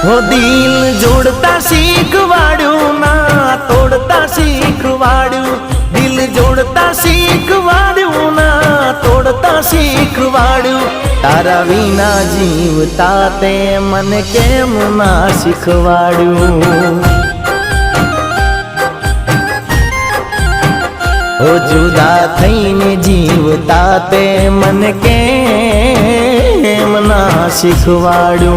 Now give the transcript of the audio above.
हो दिल जोड़ता शीखवाड्यू ना तोड़ता शीखवाड्यू, दिल जोड़ता शीखवाड्यू ना तोड़ता शीखवाड्यू। तारा विना जीवता ते मन केम ना शीखवाड्यू। ओ जुदा थईने जीवता ते मन केम ना शीखवाड्यू।